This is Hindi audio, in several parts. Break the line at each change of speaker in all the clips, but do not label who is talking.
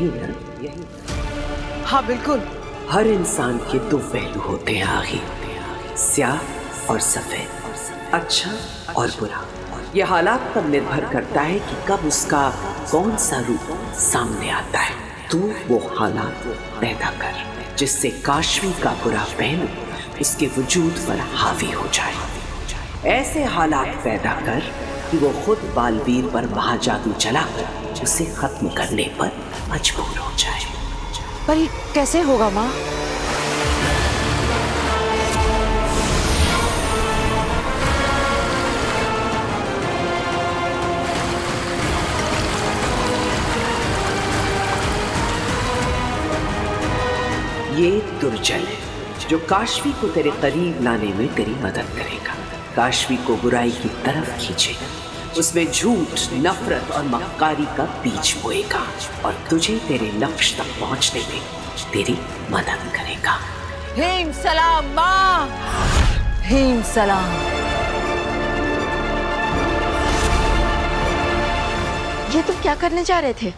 यही।
हाँ बिल्कुल।
हर इंसान के दो पहलू होते हैं आखिर, स्याह और सफेद, अच्छा और बुरा। यह हालात पर निर्भर करता है कि कब उसका कौन सा रूप सामने आता है। तू वो हालात पैदा कर जिससे काशवी का बुरा पहलू उसके वजूद पर हावी हो जाए। ऐसे हालात पैदा कर कि वो खुद बालवीर पर महाजादू चलाकर उसे खत्म करने पर मजबूर हो जाए।
पर ये कैसे होगा माँ?
ये दुर्जन है जो काशवी को तेरे करीब लाने में तेरी मदद करेगा, काशवी को बुराई की तरफ खींचेगा, उसमें झूठ, नफरत और मक्कारी का बीज बोएगा और तुझे तेरे लक्ष्य तक पहुंचने में तेरी मदद करेगा।
हेम सलाम माँ, हेम सलाम।
ये तुम क्या करने जा रहे थे?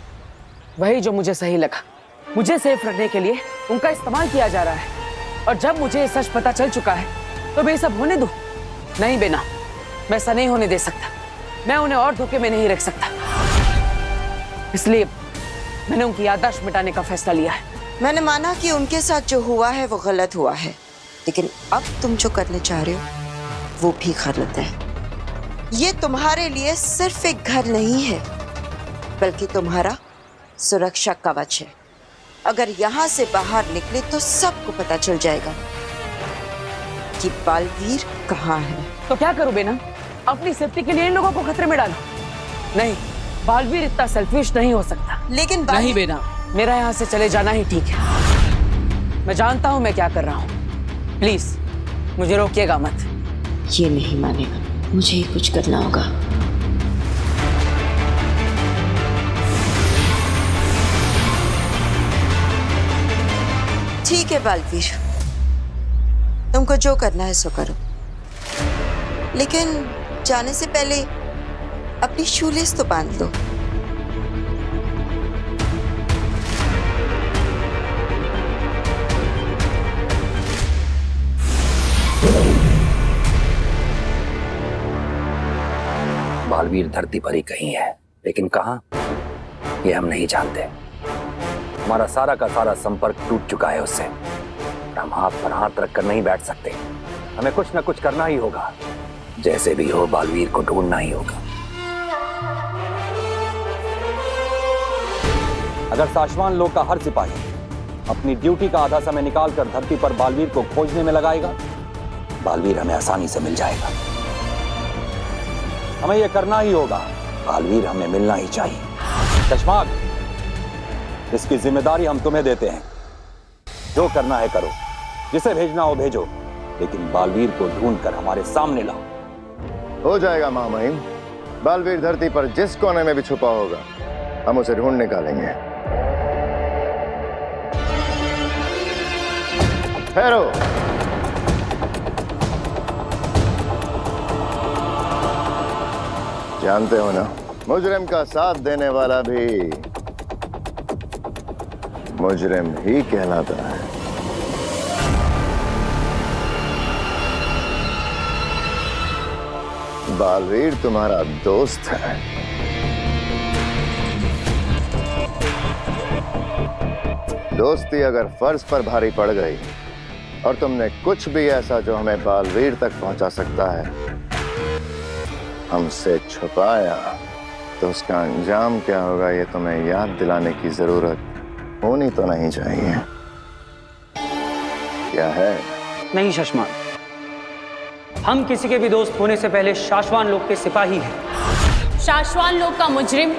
वही जो मुझे सही लगा। मुझे सेफ रखने के लिए उनका इस्तेमाल किया जा रहा है और जब मुझे ये सच पता चल चुका है तो मैं सब होने दूं? नहीं बेना, मैं ऐसा नहीं होने दे सकता। मैं उन्हें और धोखे में नहीं रख सकता, इसलिए मैंने उनकी याददाश्त मिटाने का फैसला लिया है।
मैंने माना कि उनके साथ जो हुआ है वो गलत हुआ है, लेकिन अब तुम जो करने चाह रहे हो वो भी गलत है। ये तुम्हारे लिए सिर्फ एक घर नहीं है, बल्कि तुम्हारा सुरक्षा कवच है। अगर यहाँ से बाहर निकले तो सबको पता चल जाएगा कि बालवीर कहाँ है।
तो क्या करूं बेना? अपनी सेफ्टी के लिए इन लोगों को खतरे में डालो? नहीं, बालवीर इतना सेल्फिश नहीं हो सकता।
लेकिन
नहीं बेना, मेरा यहाँ से चले जाना ही ठीक है। मैं जानता हूँ मैं क्या कर रहा हूँ। प्लीज मुझे रोकिएगा मत।
ये नहीं मानेगा, मुझे ही कुछ करना होगा। ठीक है बालवीर, तुमको जो करना है सो करो, लेकिन जाने से पहले अपनी शूलेस तो बांध लो।
बालवीर धरती पर ही कहीं है, लेकिन कहां ये हम नहीं जानते। हमारा सारा का सारा संपर्क टूट चुका है उससे। हम हाथ पर हाथ रखकर नहीं बैठ सकते, हमें कुछ न कुछ करना ही होगा। जैसे भी हो बालवीर को ढूंढना ही होगा। अगर साशवान लोग का हर सिपाही अपनी ड्यूटी का आधा समय निकालकर धरती पर बालवीर को खोजने में लगाएगा, बालवीर हमें आसानी से मिल जाएगा। हमें यह करना ही होगा, बालवीर हमें मिलना ही चाहिए। चश्माग, इसकी जिम्मेदारी हम तुम्हें देते हैं। जो करना है करो, जिसे भेजना हो भेजो, लेकिन बालवीर को ढूंढकर हमारे सामने लाओ।
हो जाएगा महामहिम। बालवीर धरती पर जिस कोने में भी छुपा होगा हम उसे ढूंढ निकालेंगे। ठहरो। जानते हो ना, मुजरिम का साथ देने वाला भी मुजरिम ही कहलाता है। बालवीर तुम्हारा दोस्त है। दोस्ती अगर फर्ज पर भारी पड़ गई और तुमने कुछ भी ऐसा जो हमें बालवीर तक पहुंचा सकता है हमसे छुपाया, तो उसका अंजाम क्या होगा ये तुम्हें याद दिलाने की जरूरत होनी तो नहीं चाहिए। क्या है?
नहीं शाश्वान, हम किसी के भी दोस्त होने से पहले शाश्वान लोग के सिपाही हैं।
शाश्वान लोग का मुजरिम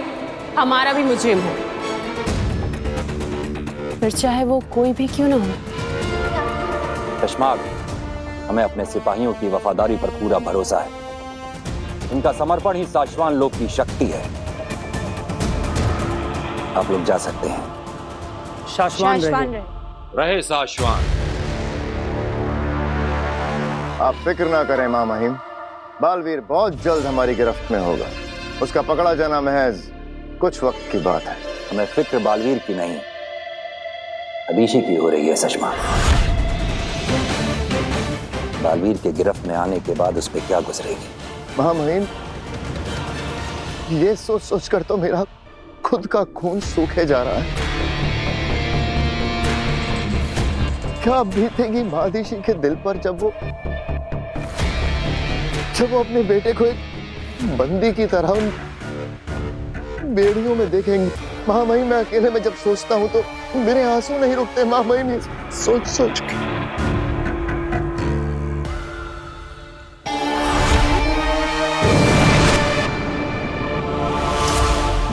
हमारा भी मुजरिम हो, फिर चाहे वो कोई भी क्यों ना हो।
चश्माग, हमें अपने सिपाहियों की वफादारी पर पूरा भरोसा है। इनका समर्पण ही साशवान लोग की शक्ति है। आप लोग जा सकते हैं।
शाश्वान
रहे साशवान।
आप फिक्र ना करें महामहिम, बालवीर बहुत जल्द हमारी गिरफ्त में होगा। उसका पकड़ा जाना महज कुछ वक्त की बात है।
हमें फिक्र बालवीर की नहीं, अदीशी की हो रही है सशमा। बालवीर के गिरफ्त में आने के बाद उस पर क्या गुजरेगी?
महामहिम, ये सोच सोच कर तो मेरा खुद का खून सूखे जा रहा है। क्या बीतेगी महादिशी के दिल पर जब वो अपने बेटे को एक बंदी की तरह उन बेड़ियों में देखेंगे। महामहिम, मैं अकेले में जब सोचता हूं तो मेरे आंसू नहीं रुकते। महामहिम, ये सोच सोच के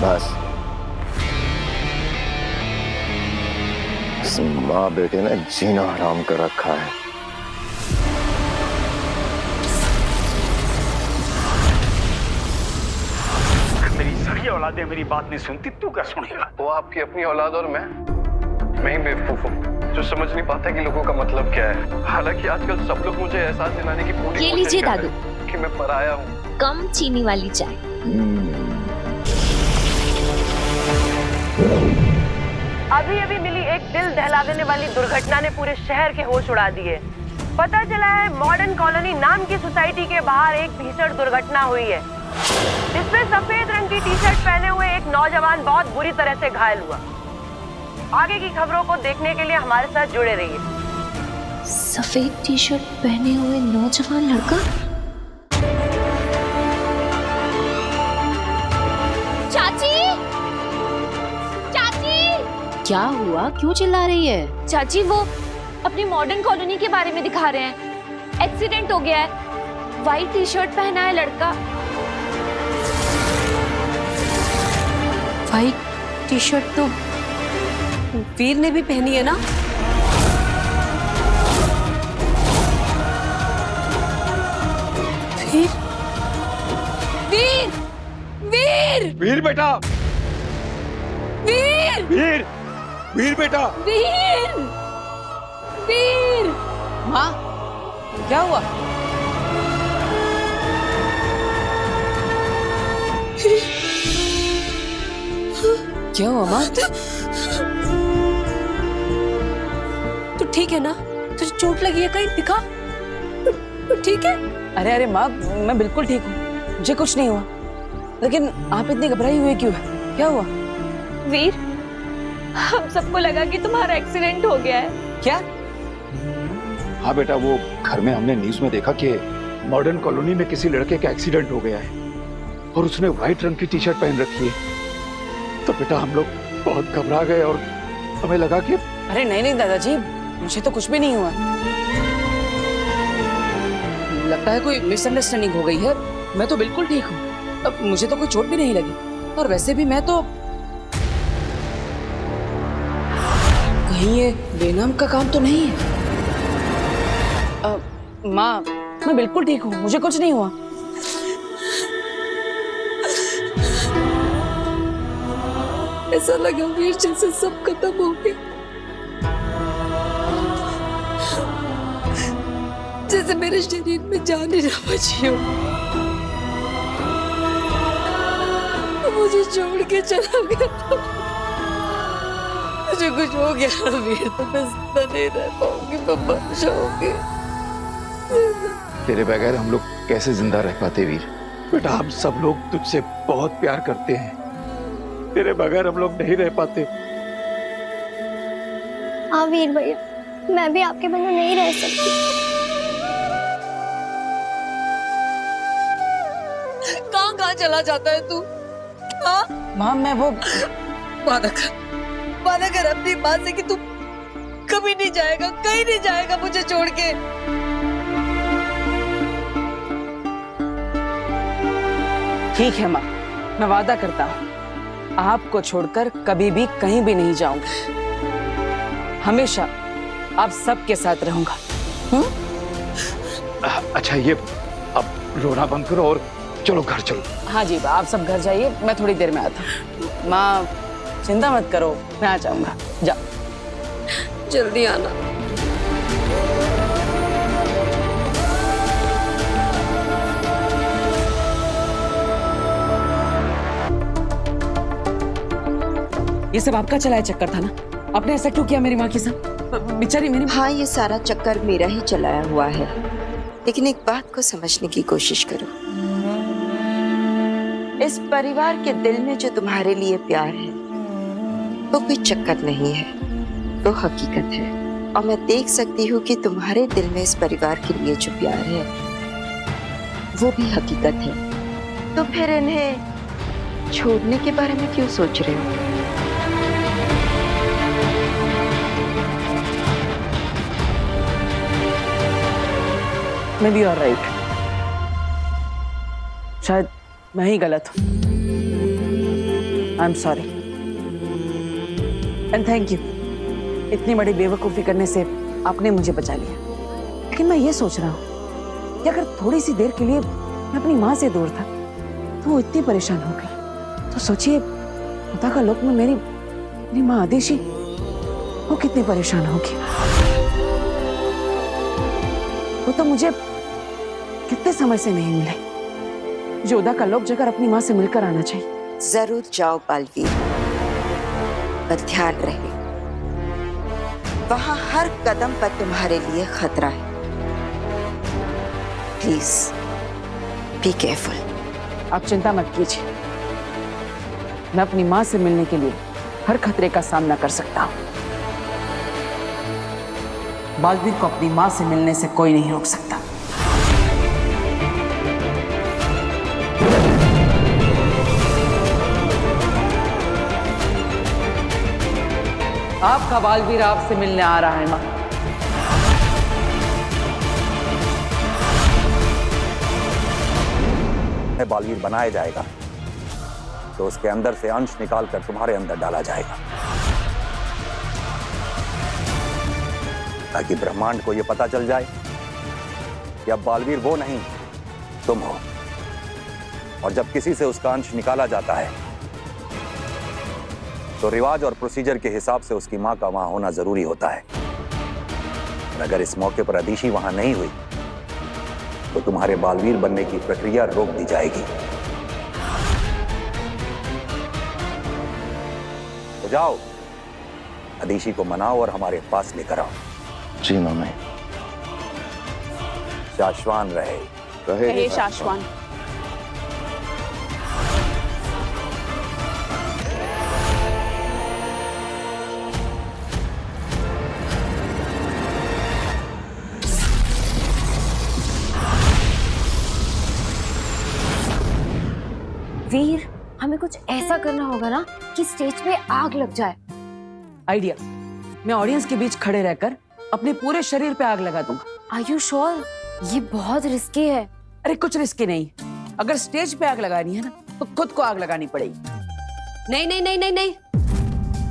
बस इस माँ बेटे ने जीना हराम कर रखा है।
मेरी सारी औलादें मेरी बात नहीं सुनती, तू क्या सुनेगा?
वो आपकी अपनी औलाद और मैं ही बेवकूफ हूँ जो समझ नहीं पाता कि लोगों का मतलब क्या है। हालांकि आजकल सब लोग मुझे एहसास दिलाने की पूरी
ये लीजिए दादू
कि मैं पराया हूँ।
कम चीनी वाली चाय।
अभी अभी मिली एक दिल दहला देने वाली दुर्घटना ने पूरे शहर के होश उड़ा दिए। पता चला है मॉडर्न कॉलोनी नाम की सोसाइटी के बाहर एक भीषण दुर्घटना हुई है, जिसमें सफेद रंग की टी शर्ट पहने हुए एक नौजवान बहुत बुरी तरह से घायल हुआ। आगे की खबरों को देखने के लिए हमारे साथ जुड़े रहिए।
सफेद टी शर्ट पहने हुए नौजवान लड़का? चाची, चाची, क्या हुआ? क्यों चिल्ला रही है? चाची, वो अपनी मॉडर्न कॉलोनी के बारे में दिखा रहे हैं। एक्सीडेंट हो गया है, व्हाइट टी शर्ट पहना है लड़का। व्हाइट टी शर्ट तो वीर ने भी पहनी है ना? वीर, वीर, वीर,
वीर बेटा,
वीर,
वीर, वीर बेटा,
वीर, वीर।
माँ, क्या हुआ? क्या हुआ माँ?
तू ठीक है ना? तुझे चोट लगी है कहीं? दिखा, तू ठीक है?
अरे अरे माँ, मैं बिल्कुल ठीक हूँ, मुझे कुछ नहीं हुआ। लेकिन आप इतनी घबराई हुई क्यों है? क्या हुआ?
वीर, हम सबको लगा कि तुम्हारा एक्सीडेंट हो गया है।
क्या?
हाँ बेटा, वो घर में हमने न्यूज में देखा कि मॉडर्न कॉलोनी में किसी लड़के का एक्सीडेंट हो गया है और उसने व्हाइट रंग की टी शर्ट पहन रखी है। तो बेटा हम लोग बहुत घबरा गए और हमें लगा कि
अरे नहीं नहीं दादाजी, मुझे तो कुछ भी नहीं हुआ। लगता है कोई मिसअंडरस्टैंडिंग हो गई है। मैं तो बिल्कुल ठीक हूँ, अब मुझे तो कोई चोट भी नहीं लगी। और वैसे भी मैं तो कहीं ये बेनाम का काम तो नहीं है। माँ, मैं बिल्कुल ठीक हूँ, मुझे कुछ नहीं हुआ।
ऐसा लगा वीर जैसे सब खत्म हो गया, जैसे मेरे शरीर में जान ही ना बची हो। मुझे छोड़ के चला गया था। मुझे कुछ हो गया वीर तो मैं जिंदा नहीं रह पाऊंगी, मैं मर जाऊंगी।
तेरे बगैर हम लोग कैसे जिंदा रह पाते वीर? बेटा हम सब लोग तुझसे बहुत प्यार करते हैं, तेरे बगैर हम लोग नहीं रह पाते।
हाँ वीर भैया, मैं भी आपके बिना नहीं रह सकती।
कहाँ कहाँ चला जाता है तू? हाँ
माँ, मैं वो
वादा कर अपनी माँ से कि तू कभी नहीं जाएगा, कहीं नहीं जाएगा मुझे छोड़ के।
ठीक है माँ, मैं वादा करता हूँ आपको छोड़कर कभी भी कहीं भी नहीं जाऊंगा। हमेशा आप सबके साथ रहूंगा।
अच्छा ये अब रोना बंद करो और चलो घर चलो।
हाँ जी, आप सब घर जाइए, मैं थोड़ी देर में आता हूँ। माँ चिंता मत करो, मैं आ जाऊंगा। जाओ,
जल्दी आना।
ये सब आपका चलाया चक्कर था ना? आपने ऐसा क्यों किया मेरी माँ के साथ? बेचारी मेरी
हाँ, ये सारा चक्कर मेरा ही चलाया हुआ है, लेकिन एक बात को समझने की कोशिश करो। इस परिवार के दिल में जो तुम्हारे लिए प्यार है वो कोई चक्कर नहीं है, वो हकीकत है। और मैं देख सकती हूँ कि तुम्हारे दिल में इस परिवार के लिए जो प्यार है वो भी हकीकत है। तो फिर इन्हें छोड़ने के बारे में क्यों सोच रहे हो?
मैं भी राइट, शायद मैं ही गलत हूँ। I am sorry and thank you. इतनी बड़ी बेवकूफ़ी करने से आपने मुझे बचा लिया। लेकिन मैं ये सोच रहा हूँ कि अगर थोड़ी सी देर के लिए मैं अपनी माँ से दूर था तो वो इतनी परेशान हो गई, तो सोचिए खुदा का लोक में मेरी माँ आदेशी वो कितनी परेशान होगी। वो तो मुझे कितने समय से नहीं मिले। जोधा का लोक जाकर अपनी माँ से मिलकर आना चाहिए।
जरूर जाओ बालवीर, पर ध्यान रहे वहां हर कदम पर तुम्हारे लिए खतरा है। Please be careful.
आप चिंता मत कीजिए, मैं अपनी माँ से मिलने के लिए हर खतरे का सामना कर सकता हूँ। बालवीर को अपनी माँ से मिलने से कोई नहीं रोक सकता। आपका बालवीर आपसे मिलने आ रहा है माँ।
बालवीर बनाया जाएगा तो उसके अंदर से अंश निकालकर तुम्हारे अंदर डाला जाएगा, ताकि ब्रह्मांड को यह पता चल जाए कि अब बालवीर वो नहीं तुम हो। और जब किसी से उसका अंश निकाला जाता है तो रिवाज और प्रोसीजर के हिसाब से उसकी मां का वहां होना जरूरी होता है। और अगर इस मौके पर अदिति वहां नहीं हुई तो तुम्हारे बालवीर बनने की प्रक्रिया रोक दी जाएगी। तो जाओ, अदिति को मनाओ और हमारे पास लेकर आओ।
जी मम्मी।
शाश्वान रहे।
रहे शाश्वान।
वीर, हमें कुछ ऐसा करना होगा ना कि स्टेज पे आग लग जाए।
आइडिया, मैं ऑडियंस के बीच खड़े रहकर अपने पूरे शरीर पे आग लगा दूंगा।
Are you sure? ये बहुत रिस्की है।
अरे कुछ रिस्की नहीं, अगर स्टेज पे आग लगानी है ना तो खुद को आग लगानी पड़ेगी।
नहीं नहीं नहीं नहीं नहीं,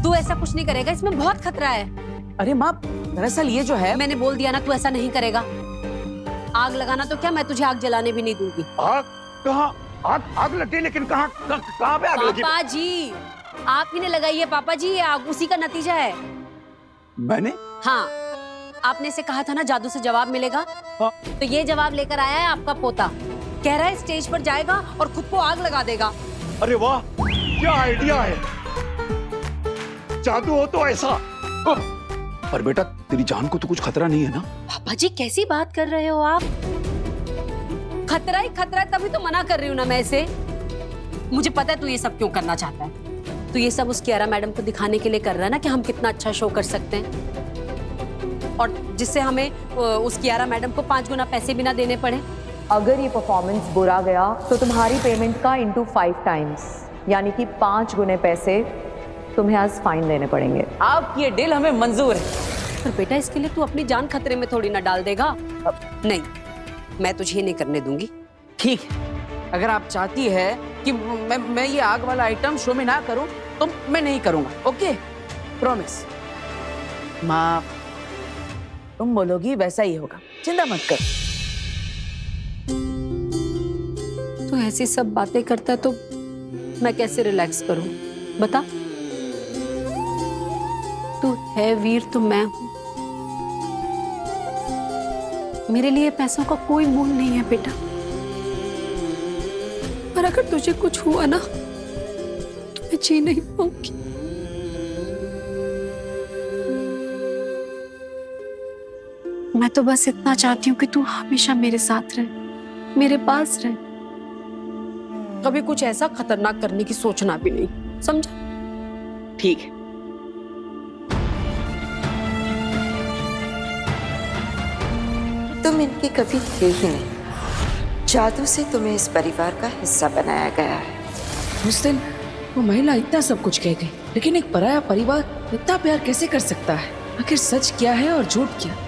तू ऐसा कुछ नहीं करेगा, इसमें बहुत खतरा है।
अरे माँ, दरअसल ये जो है,
मैंने बोल दिया ना, तू ऐसा नहीं करेगा। आग लगाना तो क्या, मैं तुझे आग जलाने भी नहीं दूंगी।
आग कहाँ? आग लगी, लेकिन कहाँ पे आग लगी?
पापा जी, आप ही ने लगाई है पापा जी, ये आग उसी का नतीजा है।
मैंने?
हाँ, आपने इसे कहा था ना जादू से जवाब मिलेगा।
हाँ।
तो ये जवाब लेकर आया है आपका पोता। कह रहा है स्टेज पर जाएगा और खुद को आग लगा देगा।
अरे वाह, क्या आइडिया है। जादू हो तो ऐसा। पर बेटा, तेरी जान को तो कुछ खतरा नहीं है ना?
पापा जी कैसी बात कर रहे हो आप? खतरा ही खतरा है, तभी तो मना कर रही हूँ ना मैं इसे। मुझे पता है तू ये सब क्यों करना चाहता है। तो ये सब उस कियारा मैडम को दिखाने के लिए कर रहा है ना कि हम कितना अच्छा शो कर सकते हैं, और जिससे हमें उस कियारा मैडम को 5 गुना पैसे भी ना देने पड़े।
अगर ये परफॉर्मेंस बुरा गया तो तुम्हारी पेमेंट का इंटू 5 टाइम्स, यानी कि 5 गुने पैसे तुम्हें आज फाइन देने पड़ेंगे।
आपकी ये डील हमें मंजूर है।
पर बेटा, इसके लिए तू अपनी जान खतरे में थोड़ी ना डाल देगा। नहीं, मैं तुझे ये नहीं करने दूंगी।
ठीक है, अगर आप चाहती है कि मैं ये आग वाला आइटम शो में ना करूं तो मैं नहीं करूंगा। Okay, promise. माँ, तुम बोलोगी वैसा ही होगा, चिंता मत कर।
तू ऐसी सब बातें करता है तो मैं कैसे रिलैक्स करूं, बता। तू है वीर तो मैं हूं। मेरे लिए पैसों का कोई मोल नहीं है बेटा, पर अगर तुझे कुछ हुआ ना तो मैं जी नहीं पाऊंगी।
मैं तो बस इतना चाहती हूँ कि तू हमेशा मेरे साथ रहे, मेरे पास रहे।
कभी कुछ ऐसा खतरनाक करने की सोचना भी नहीं, समझा?
ठीक है।
तुम इनके कभी थे ही नहीं। जादू से तुम्हें इस परिवार का हिस्सा बनाया गया है।
उस दिन वो महिला इतना सब कुछ कह गई, लेकिन एक पराया परिवार इतना प्यार कैसे कर सकता है? आखिर सच क्या है और झूठ क्या?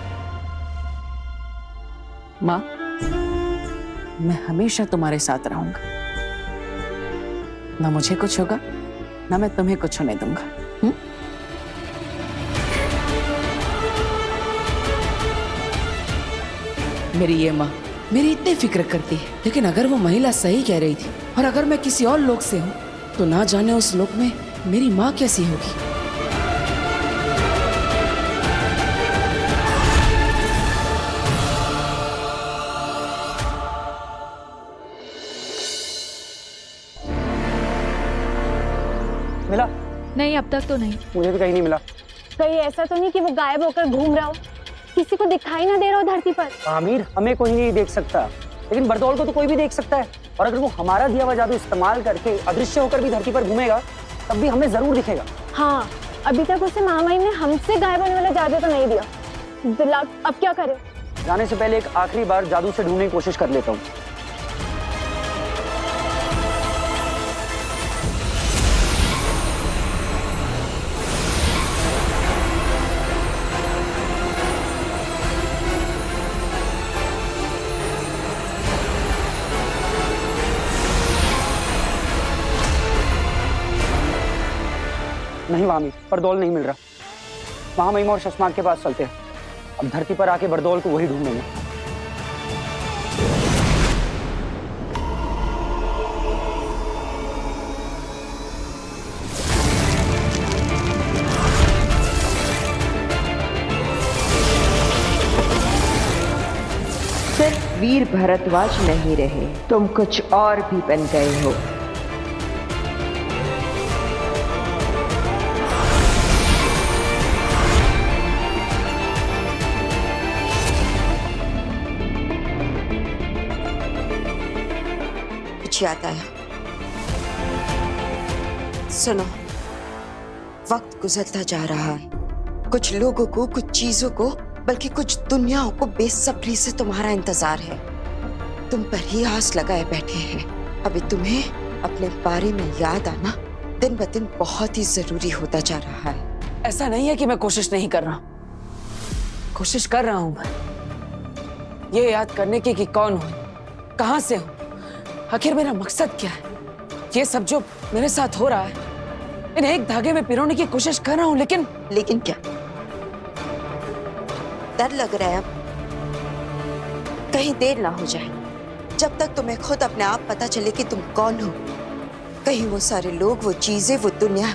माँ, मैं हमेशा तुम्हारे साथ रहूंगा। ना मुझे कुछ होगा, ना मैं तुम्हें कुछ होने दूंगा। मेरी ये माँ मेरी इतनी फिक्र करती है, लेकिन अगर वो महिला सही कह रही थी और अगर मैं किसी और लोग से हूँ तो ना जाने उस लोक में मेरी माँ कैसी होगी।
मिला?
नहीं, अब तक तो नहीं।
मुझे भी कहीं नहीं मिला।
कहीं ऐसा तो नहीं कि वो गायब होकर घूम रहा हो, किसी को दिखाई ना दे रहा हो धरती पर?
आमिर, हमें कोई नहीं देख सकता, लेकिन बरदौल को तो कोई भी देख सकता है। और अगर वो हमारा दिया हुआ जादू इस्तेमाल करके अदृश्य होकर भी धरती पर घूमेगा, तब भी हमें जरूर दिखेगा।
हाँ, अभी तक उसे महामाई ने हमसे गायब होने वाला जादू तो नहीं दिया। बिल्ला, अब क्या करें?
जाने से पहले एक आखिरी बार जादू से ढूंढने की कोशिश कर लेता हूँ। नहीं महामीर, बरदौल नहीं मिल रहा। महामहिमा और शशनाग के पास चलते हैं। अब धरती पर आके बरदौल को वही ढूंढेंगे।
सिर्फ वीर भरद्वाज नहीं रहे, तुम कुछ और भी बन गए हो। याद आया, सुनो, वक्त गुजरता जा रहा है। कुछ लोगों को, कुछ चीजों को, बल्कि कुछ दुनियाओं को बेसब्री से तुम्हारा इंतजार है। तुम पर ही आस लगाए बैठे हैं। अभी तुम्हें अपने बारे में याद आना दिन ब दिन बहुत ही जरूरी होता जा रहा है।
ऐसा नहीं है कि मैं कोशिश नहीं कर रहा हूं, कोशिश कर रहा हूं मैं ये याद करने की कि कौन हूं, कहां से हूं, आखिर मेरा मकसद क्या है। ये सब जो मेरे साथ हो रहा है, इन्हें एक धागे में पिरोने की कोशिश कर रहा हूं, लेकिन
क्या? डर लग रहा है अब? कहीं देर ना हो जाए। जब तक तुम्हें खुद अपने आप पता चले कि तुम कौन हो, कहीं वो सारे लोग, वो चीजें, वो दुनिया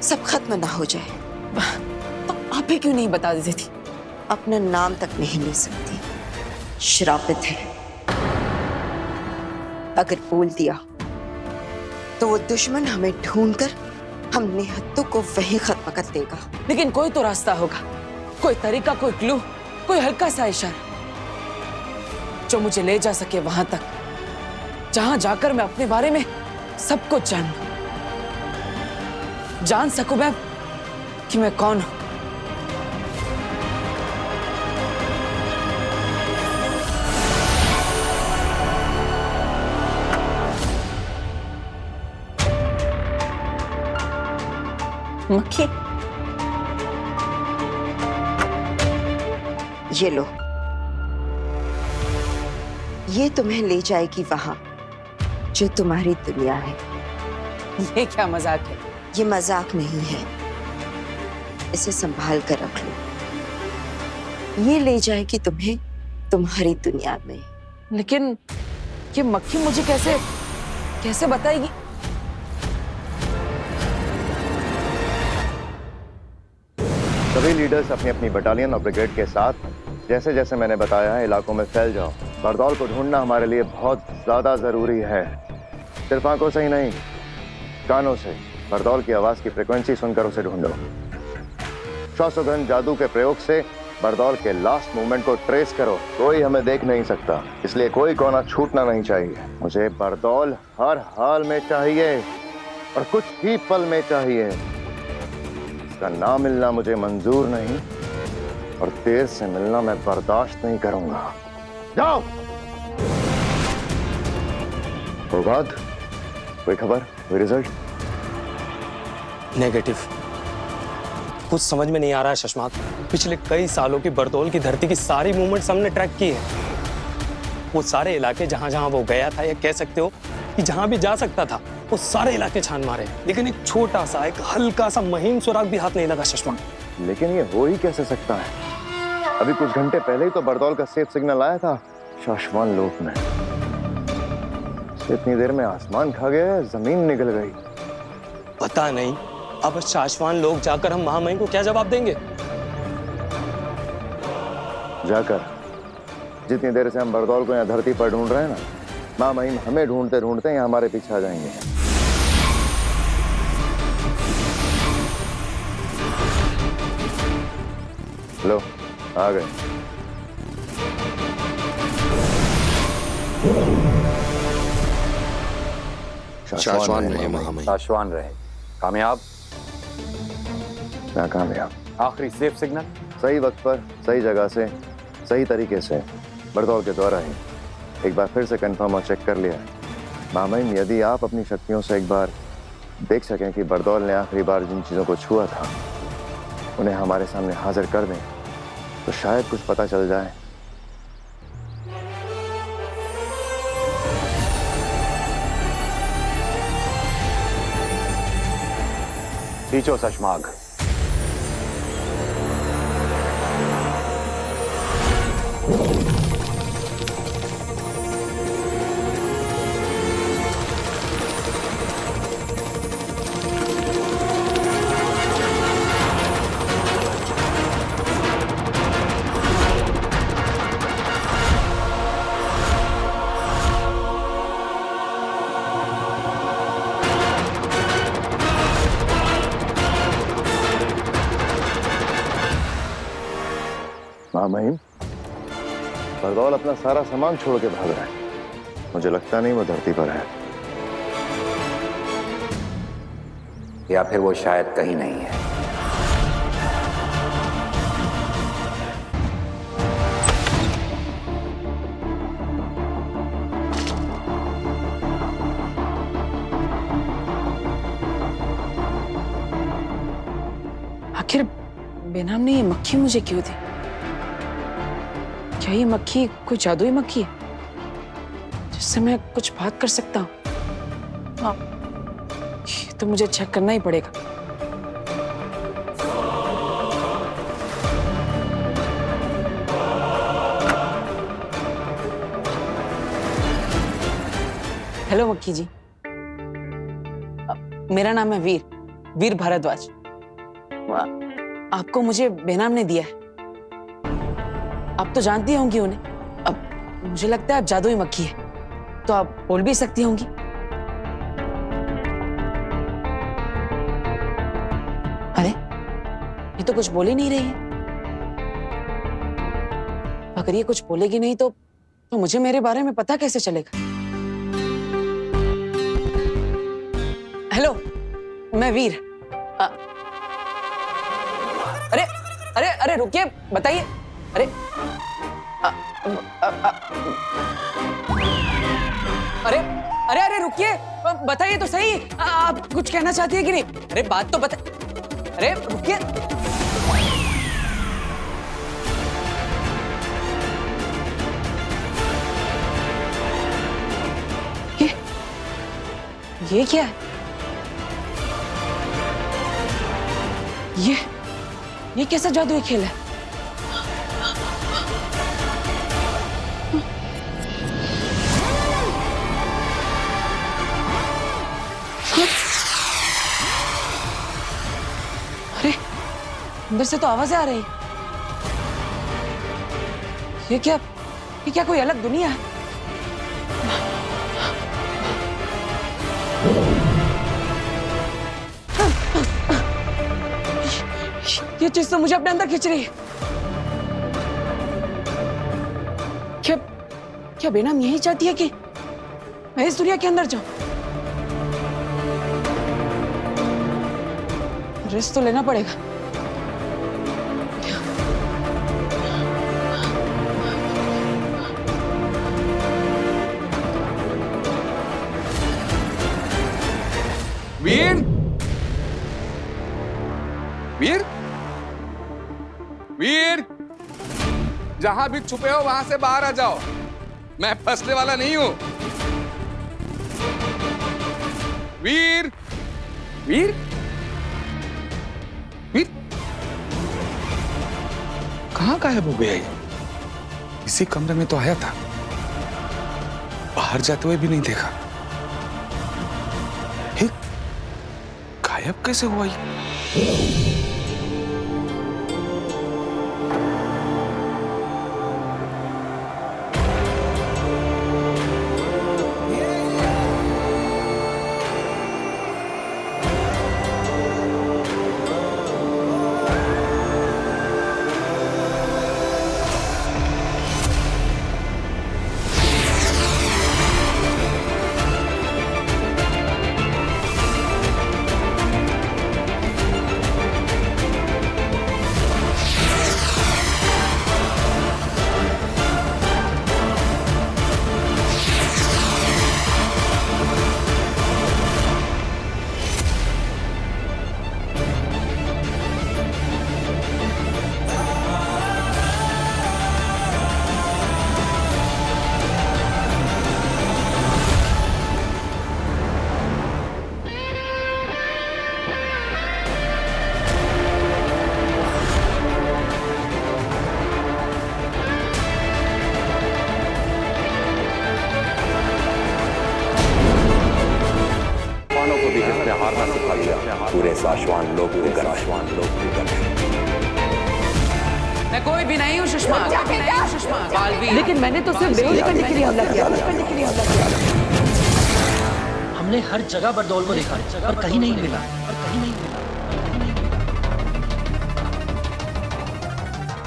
सब खत्म ना हो जाए।
तो आप ही क्यों नहीं बता देती थी?
अपना नाम तक नहीं ले सकती, श्रापित है। अगर बोल दिया तो वो दुश्मन हमें ढूंढकर हम निहत्तों को वहीं खत्म कर देगा।
लेकिन कोई तो रास्ता होगा, कोई तरीका, कोई क्लू, कोई हल्का सा इशारा जो मुझे ले जा सके वहां तक जहां जाकर मैं अपने बारे में सब कुछ जान सकूं मैं कि मैं कौन हूं।
मक्खी, ये लो, ये तुम्हें ले जाएगी वहां जो तुम्हारी दुनिया है।
ये क्या मजाक है?
ये मजाक नहीं है, इसे संभाल कर रख लो। ये ले जाएगी तुम्हें तुम्हारी दुनिया में।
लेकिन ये मक्खी मुझे कैसे बताएगी?
सभी लीडर्स अपनी अपनी बटालियन और ब्रिगेड के साथ जैसे जैसे मैंने बताया है इलाकों में फैल जाओ। बरदौल को ढूंढना हमारे लिए बहुत ज्यादा जरूरी है। सिर्फ आंखों से ही नहीं, कानों से बरदौल की आवाज की फ्रीक्वेंसी सुनकर उसे ढूंढो। श्वासोगंध जादू के प्रयोग से बरदौल के लास्ट मूवमेंट को ट्रेस करो। कोई हमें देख नहीं सकता, इसलिए कोई कोना छूटना नहीं चाहिए। मुझे बरदौल हर हाल में चाहिए और कुछ ही पल में चाहिए। इसका ना मिलना मुझे मंजूर नहीं और देर से मिलना मैं बर्दाश्त नहीं करूंगा। जाओ। वो बात, कोई खबर, कोई रिजल्ट?
नेगेटिव। कुछ समझ में नहीं आ रहा है शशमात। पिछले कई सालों की बरदौल की धरती की सारी मूवमेंट्स हमने ट्रैक की है। वो सारे इलाके जहां जहां वो गया था, या कह सकते हो कि जहां भी जा सकता था, वो सारे इलाके छान मारे, लेकिन एक छोटा सा, एक हल्का सा महीन सुराग भी हाथ नहीं लगा शशमात।
लेकिन ये हो ही कैसे सकता है? अभी कुछ घंटे पहले ही तो बरदौल का सेफ सिग्नल आया था शाश्वान लोक में। इतनी देर में आसमान खा गया, जमीन निकल गई।
पता नहीं अब शाश्वान लोग जाकर हम महामहिम को क्या जवाब देंगे?
जाकर जितनी देर से हम बरदौल को यहाँ धरती पर ढूंढ रहे हैं ना, महामहिम हमें ढूंढते ढूंढते यहाँ हमारे पीछे आ जाएंगे। लो, आ गए।
शाश्वान रहे महामहिम। शाश्वान रहे। कामयाब?
नाकामयाब।
आखिरी सेफ सिग्नल
सही वक्त पर, सही जगह से, सही तरीके से बरदौल के द्वारा ही एक बार फिर से कंफर्म और चेक कर लिया। महामहिम, यदि आप अपनी शक्तियों से एक बार देख सकें कि बरदौल ने आखिरी बार जिन चीज़ों को छुआ था उन्हें हमारे सामने हाजिर कर दें, तो शायद कुछ पता चल जाए।
खींचो शशमाग।
महामहिम, बरदौल अपना सारा सामान छोड़ के भाग रहा है। मुझे लगता नहीं वो धरती पर है,
या फिर वो शायद कहीं नहीं है।
आखिर बेनाम ने ये मक्खी मुझे क्यों दी? क्या ये मक्खी कोई जादुई मक्खी है जिससे मैं कुछ बात कर सकता हूँ? ये तो मुझे चेक करना ही पड़ेगा। हेलो मक्खी जी, मेरा नाम है वीर भारद्वाज। आपको मुझे बेनाम ने दिया है। आप तो जानती होंगी उन्हें। अब मुझे लगता है आप जादुई मक्खी है, तो आप बोल भी सकती होंगी। अरे ये तो कुछ बोल ही नहीं रही है। अगर ये कुछ बोलेगी नहीं तो मुझे मेरे बारे में पता कैसे चलेगा? हेलो, मैं वीर। अरे अरे अरे रुकिए, बताइए। अरे अरे अरे अरे रुकिए, बताइए तो सही। आप कुछ कहना चाहती है कि नहीं? अरे बात तो बता। अरे रुकिए। ये क्या है? ये कैसा जादुई खेल है? अरे अंदर से तो आवाजें आ रही। ये क्या कोई अलग दुनिया है? ये चीज तो मुझे अपने अंदर खींच रही है। क्या बेनम यही चाहती है कि मैं इस दुनिया के अंदर जाऊं? रिस्क तो लेना पड़ेगा।
वीर, वीर, वीर, जहां भी छुपे हो वहां से बाहर आ जाओ। मैं फंसने वाला नहीं हूं। वीर, वीर, वीर, कहां गायब हो गया ये? इसी कमरे में तो आया था, बाहर जाते हुए भी नहीं देखा। गायब कैसे हुआ ये?
हारना सिखा दिया पूरे साशवान लोग
मैं कोई भी नहीं हूँ सुषमा, बालवीर। लेकिन मैंने तो सिर्फ बेहोश करने के लिए हमला किया।
हमने हर जगह बरदौल को देखा पर कहीं नहीं मिला।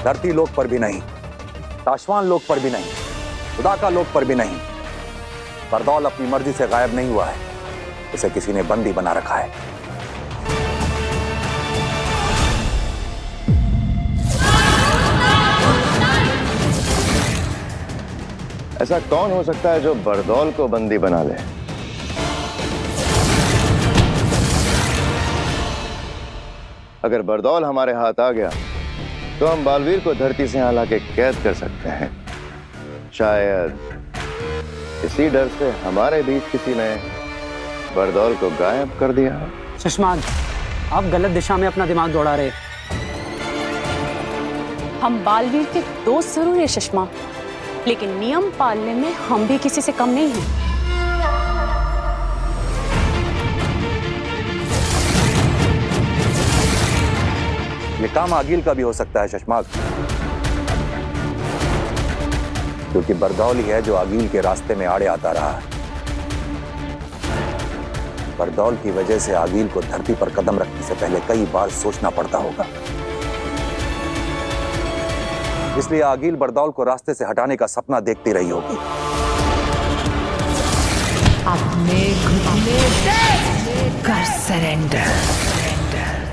धरती लोक पर भी नहीं, साशवान लोक पर भी नहीं, खुदा का लोक पर भी नहीं। बरदौल अपनी मर्जी से गायब नहीं हुआ है, उसे किसी ने बंदी बना रखा है।
ऐसा कौन हो सकता है जो बरदौल को बंदी बना ले? अगर बरदौल हमारे हाथ आ गया तो हम बालवीर को धरती से यहाँ लाके कैद कर सकते हैं। शायद इसी डर से हमारे बीच किसी ने बरदौल को गायब कर दिया।
सुषमा, आप गलत दिशा में अपना दिमाग दौड़ा रहे।
हम बालवीर के दोस्त जरूर है सुषमा, लेकिन नियम पालने में हम भी किसी से कम नहीं हैं।
ये काम आगिल का भी हो सकता है शशमाक, क्योंकि बरदौल ही है जो आगिल के रास्ते में आड़े आता रहा है। बरदौल की वजह से आगिल को धरती पर कदम रखने से पहले कई बार सोचना पड़ता होगा। इसलिए आगिल बरदौल को रास्ते से हटाने का सपना देखती रही होगी।
अपने घुटने कर सरेंडर।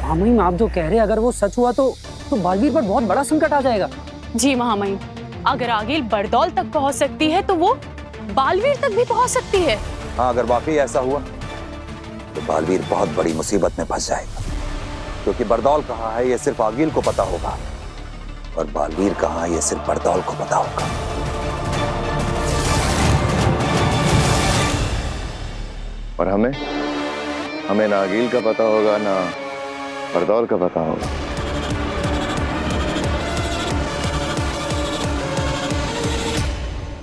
महामहिम, आप जो कह रहे हैं अगर वो सच हुआ तो बालवीर पर बहुत बड़ा संकट आ जाएगा।
जी महामहिम, अगर आगिल बरदौल तक पहुंच सकती है तो वो बालवीर तक भी पहुंच सकती है।
हाँ, अगर वाकई ऐसा हुआ तो बालवीर बहुत बड़ी मुसीबत में फंस जाएगा, क्योंकि बरदौल कहाँ है ये सिर्फ आगिल को पता होगा और बालवीर कहाँ है ये सिर्फ बरदौल को पता होगा।
और हमें ना आगिल का पता होगा ना बरदौल का पता होगा।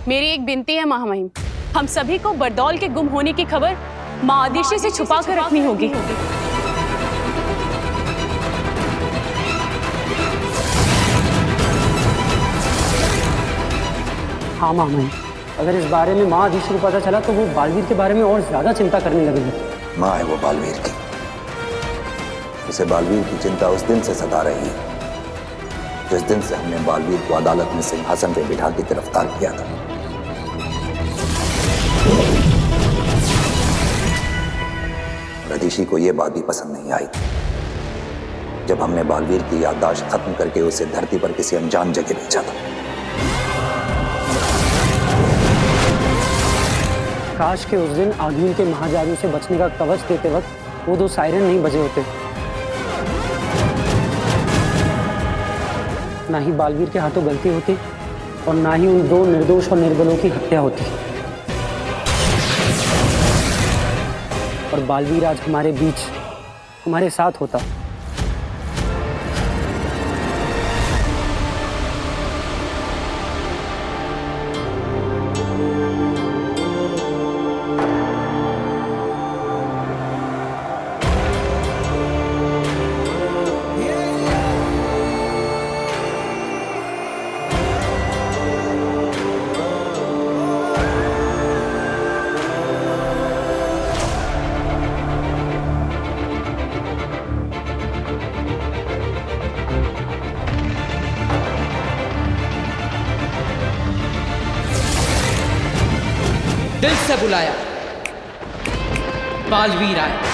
मेरी एक विनती है महामहिम, हम सभी को बरदौल के गुम होने की खबर माँ आदिशि से छुपा कर रखनी होगी।
हाँ महामहिम, अगर इस बारे में माँ आदिशि को पता चला तो वो बालवीर के बारे में और ज्यादा चिंता करने लगेगी।
माँ है वो बालवीर की, उसे बालवीर की चिंता उस दिन से सता रही है जिस दिन से हमने बालवीर को अदालत में सिंहासन पे बिठा के गिरफ्तार किया था। रधीशी को यह बात भी पसंद नहीं आई जब हमने बालवीर की याददाश्त खत्म करके उसे धरती पर किसी अनजान जगह भेजा था।
काश के उस दिन आदमी के महाजादू से बचने का कवच देते वक्त वो 2 सायरन नहीं बजे होते। ना ही बालवीर के हाथों गलती होती और ना ही उन 2 निर्दोष और निर्बलों की हत्या होती। और बालवीर आज हमारे बीच, हमारे साथ होता।
दिल से बुलाया, बालवीर आया।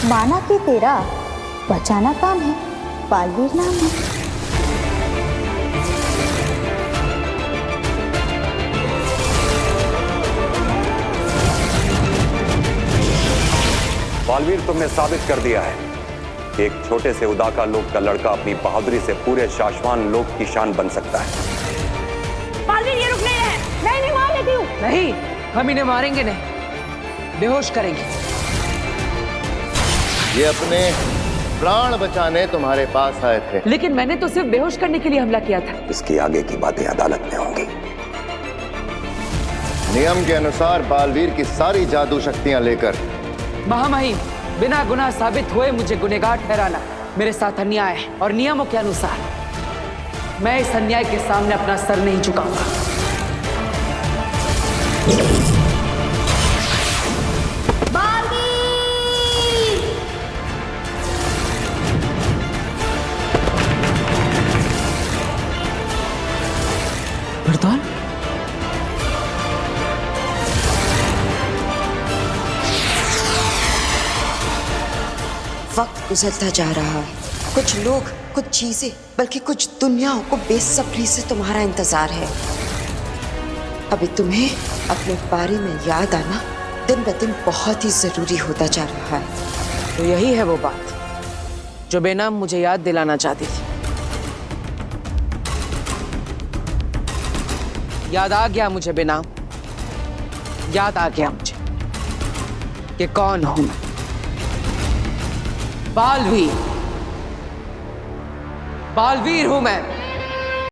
माना कि तेरा बचाना काम है, बालवीर नाम है।
बालवीर, तुमने साबित कर दिया है कि एक छोटे से उदाका लोक का लड़का अपनी बहादुरी से पूरे शाश्वान लोक की शान बन सकता है।
बालवीर, ये रुक नहीं है। नहीं मार लेती हूँ।
नहीं, हम इन्हें मारेंगे नहीं, बेहोश करेंगे।
ये अपने प्राण बचाने तुम्हारे पास आए थे,
लेकिन मैंने तो सिर्फ बेहोश करने के लिए हमला किया था।
इसकी आगे की बातें अदालत में होंगी।
नियम के अनुसार बालवीर की सारी जादू शक्तियां लेकर
महामहिम, बिना गुनाह साबित हुए मुझे गुनहगार ठहराना मेरे साथ अन्याय है और नियमों के अनुसार मैं इस अन्याय के सामने अपना सर नहीं झुकाऊंगा। बरदौल,
वक्त गुजरता जा रहा है। कुछ लोग, कुछ चीजें, बल्कि कुछ दुनियाओं को बेसब्री से तुम्हारा इंतजार है। अभी तुम्हें अपने बारे में याद आना दिन ब दिन बहुत ही जरूरी होता जा रहा है।
तो यही है वो बात जो बेनाम मुझे याद दिलाना चाहती थी। याद आ गया मुझे बेनाम, याद आ गया मुझे कि कौन हूं मैं। बालवीर, बालवीर हूं मैं।